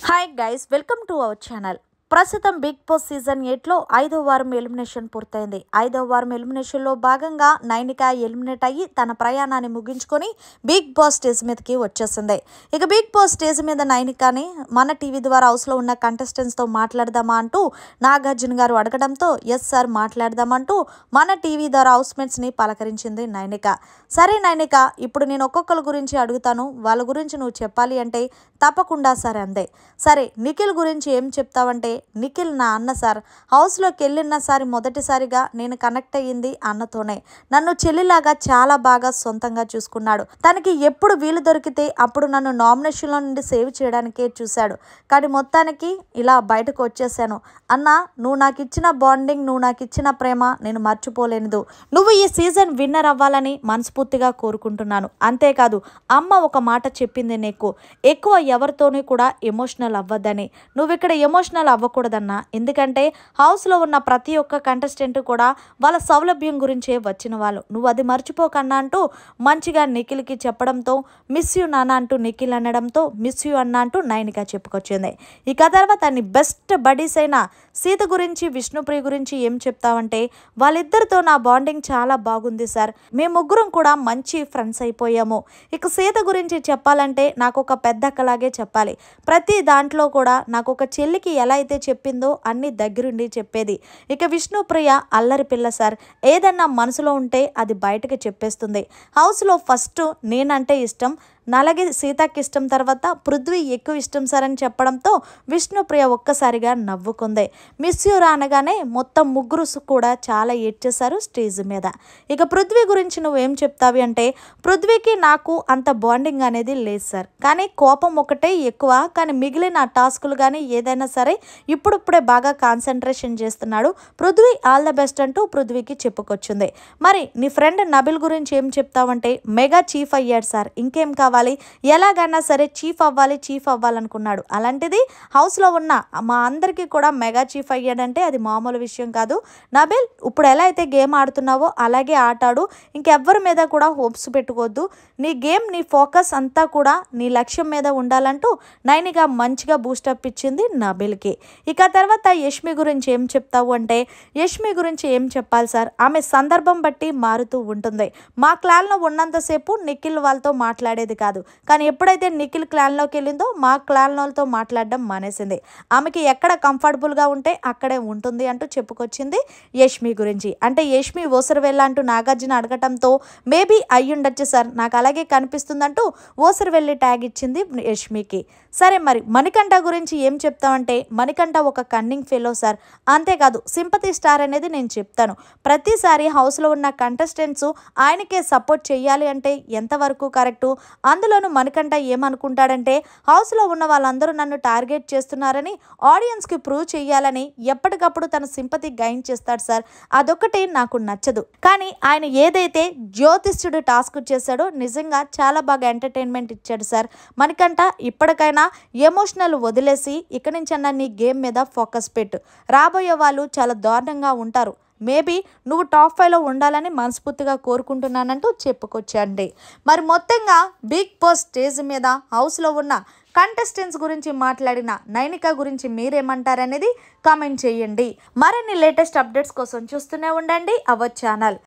Hi guys, welcome to our channel. ప్రస్తుతం big boss season 8లో 5వ వారం ఎలిమినేషన్ పూర్తయింది. 5వ వారం ఎలిమినేషన్లో భాగంగా నైనిక ఎలిమినేట్ అయ్యి తన ప్రయాణాన్ని ముగించుకొని బిగ్ బాస్ స్టేజ్ మీదకి వచ్చేసింది. ఇక బిగ్ బాస్ స్టేజ్ మీద నైనికని మన టీవీ ద్వారా హౌస్లో ఉన్న కంటెస్టెంట్స్తో మాట్లాడదామా అంటూ నాగార్జున గారు అడగడంతో ఎస్ సార్ మాట్లాడదామంటూ మన టీవీ ద్వారా హౌస్మేట్స్ని పలకరించింది నైనిక. సరే నైనిక, ఇప్పుడు నేను ఒక్కొక్కరి గురించి అడుగుతాను, వాళ్ళ గురించి నువ్వు చెప్పాలి అంటే తప్పకుండా సరే అందే. సరే, నిఖిల్ గురించి ఏం చెప్తావంటే, నిఖిల్ నా అన్న సార్. హౌస్లోకి వెళ్ళినసారి మొదటిసారిగా నేను కనెక్ట్ అయ్యింది అన్నతోనే. నన్ను చెల్లిలాగా చాలా బాగా సొంతంగా చూసుకున్నాడు. తనకి ఎప్పుడు వీలు దొరికితే అప్పుడు నన్ను నామినేషన్లో నుండి సేవ్ చేయడానికే చూశాడు. కానీ మొత్తానికి ఇలా బయటకు వచ్చేసాను. అన్న, నువ్వు నాకు ఇచ్చిన బాండింగ్, నువ్వు నాకు ఇచ్చిన ప్రేమ నేను మర్చిపోలేనిదు. నువ్వు ఈ సీజన్ విన్నర్ అవ్వాలని మనస్ఫూర్తిగా కోరుకుంటున్నాను. అంతేకాదు, అమ్మ ఒక మాట చెప్పింది నీకు, ఎక్కువ ఎవరితోనూ కూడా ఎమోషనల్ అవ్వద్దని. నువ్వు ఇక్కడ ఎమోషనల్ అవ్వకూడదన్నా. ఎందుకంటే హౌస్లో ఉన్న ప్రతి ఒక్క కంటెస్టెంట్ కూడా వాళ్ళ సౌలభ్యం గురించే వచ్చిన వాళ్ళు. నువ్వు అది మర్చిపోకన్నా అంటూ మంచిగా నిఖిల్కి చెప్పడంతో మిస్ యూ నాన్న అంటూ నిఖిల్ అనడంతో మిస్ యూ అన్న అంటూ నైనిక చెప్పుకొచ్చింది. ఇక తర్వాత నీ బెస్ట్ బడీస్ అయిన సీత గురించి, విష్ణుప్రియ గురించి ఏం చెప్తావంటే, వాళ్ళిద్దరితో నా బాండింగ్ చాలా బాగుంది సార్. మేము ముగ్గురం కూడా మంచి ఫ్రెండ్స్ అయిపోయాము. ఇక సీత గురించి చెప్పాలంటే నాకు ఒక పెద్ద అక్కలాగే చెప్పాలి. ప్రతి దాంట్లో కూడా నాకు ఒక చెల్లికి ఎలా అయితే చెప్పిందో అన్ని దగ్గరుండి చెప్పేది. ఇక విష్ణుప్రియ అల్లరి పిల్ల సార్. ఏదన్నా మనసులో ఉంటే అది బయటకు చెప్పేస్తుంది. హౌస్లో ఫస్ట్ నేనంటే ఇష్టం, అలాగే సీతకి ఇష్టం, తర్వాత పృథ్వీ ఎక్కువ ఇష్టం సార్ అని చెప్పడంతో విష్ణుప్రియ ఒక్కసారిగా నవ్వుకుంది. మిస్ యూ అనగానే మొత్తం ముగ్గురు కూడా చాలా ఏడ్చేశారు స్టేజ్ మీద. ఇక పృథ్వీ గురించి నువ్వేం చెప్తావి అంటే, పృథ్వీకి నాకు అంత బాండింగ్ అనేది లేదు సార్. కానీ కోపం ఒకటే ఎక్కువ. కానీ మిగిలిన టాస్కులు కానీ ఏదైనా సరే ఇప్పుడిప్పుడే బాగా కాన్సన్ట్రేషన్ చేస్తున్నాడు. పృథ్వీ ఆల్ ద బెస్ట్ అంటూ పృథ్వీకి చెప్పుకొచ్చింది. మరి నీ ఫ్రెండ్ నబిల్ గురించి ఏం చెప్తావంటే, మెగా చీఫ్ అయ్యాడు సార్, ఇంకేం కావాలి, ఎలాగైనా సరే చీఫ్ అవ్వాలనుకున్నాడు. అలాంటిది హౌస్లో ఉన్న మా అందరికీ కూడా మెగా చీఫ్ అయ్యాడంటే అది మామూలు విషయం కాదు. నబిల్, ఇప్పుడు ఎలా అయితే గేమ్ ఆడుతున్నావో అలాగే ఆటాడు. ఇంకెవ్వరి మీద కూడా హోప్స్ పెట్టుకోవద్దు. నీ గేమ్, నీ ఫోకస్ అంతా కూడా నీ లక్ష్యం మీద ఉండాలంటూ నైనిక మంచిగా బూస్టప్ ఇచ్చింది నబిల్కి. ఇక తర్వాత యష్మి గురించి ఏం చెప్తావు అంటే, యష్మి గురించి ఏం చెప్పాలి సార్, ఆమె సందర్భం బట్టి మారుతూ ఉంటుంది. మా క్లాన్లో ఉన్నంతసేపు నిఖిల్ వాళ్ళతో మాట్లాడేది కాదు. కానీ ఎప్పుడైతే నిఖిల్ క్లాన్లోకి వెళ్ళిందో మా క్లాన్లతో మాట్లాడడం మానేసింది. ఆమెకి ఎక్కడ కంఫర్టబుల్గా ఉంటే అక్కడే ఉంటుంది అంటూ చెప్పుకొచ్చింది యష్మి గురించి. అంటే యష్మి ఓసరు వెళ్ళ అంటూ నాగార్జున అడగటంతో మేబీ అయ్యుండొచ్చు సార్, నాకు అలాగే కనిపిస్తుందంటూ ఓసరు వెళ్ళి ట్యాగ్ ఇచ్చింది యష్మికి. సరే, మరి మణికంఠ గురించి ఏం చెప్తామంటే, మణికంఠ ఒక కన్నింగ్ ఫెలో సార్. అంతేకాదు, సింపతి స్టార్ అనేది నేను చెప్తాను. ప్రతిసారి హౌస్లో ఉన్న కంటెస్టెంట్స్ ఆయనకే సపోర్ట్ చేయాలి అంటే ఎంతవరకు కరెక్టు. అందులోనూ మణికంఠ ఏమనుకుంటాడంటే, హౌస్లో ఉన్న వాళ్ళందరూ నన్ను టార్గెట్ చేస్తున్నారని ఆడియన్స్కి ప్రూవ్ చేయాలని ఎప్పటికప్పుడు తన సింపతి గైన్ చేస్తాడు సార్. అదొక్కటే నాకు నచ్చదు. కానీ ఆయన ఏదైతే జ్యోతిష్యుడు టాస్క్ చేశాడో నిజంగా చాలా బాగా ఎంటర్టైన్మెంట్ ఇచ్చాడు సార్. మణికంఠ, ఇప్పటికైనా ఎమోషనల్ వదిలేసి ఇక నుంచన్నా నీ గేమ్ మీద ఫోకస్ పెట్టు. రాబోయే వాళ్ళు చాలా దారుణంగా ఉంటారు. మేబీ నువ్వు టాప్ 5లో ఉండాలని మనస్ఫూర్తిగా కోరుకుంటున్నానంటూ చెప్పుకొచ్చండి. మరి మొత్తంగా బిగ్ బాస్ స్టేజ్ మీద హౌస్లో ఉన్న కంటెస్టెంట్స్ గురించి మాట్లాడిన నైనిక గురించి మీరేమంటారనేది కామెంట్ చేయండి. మరిన్ని లేటెస్ట్ అప్డేట్స్ కోసం చూస్తూనే ఉండండి అవర్ ఛానల్.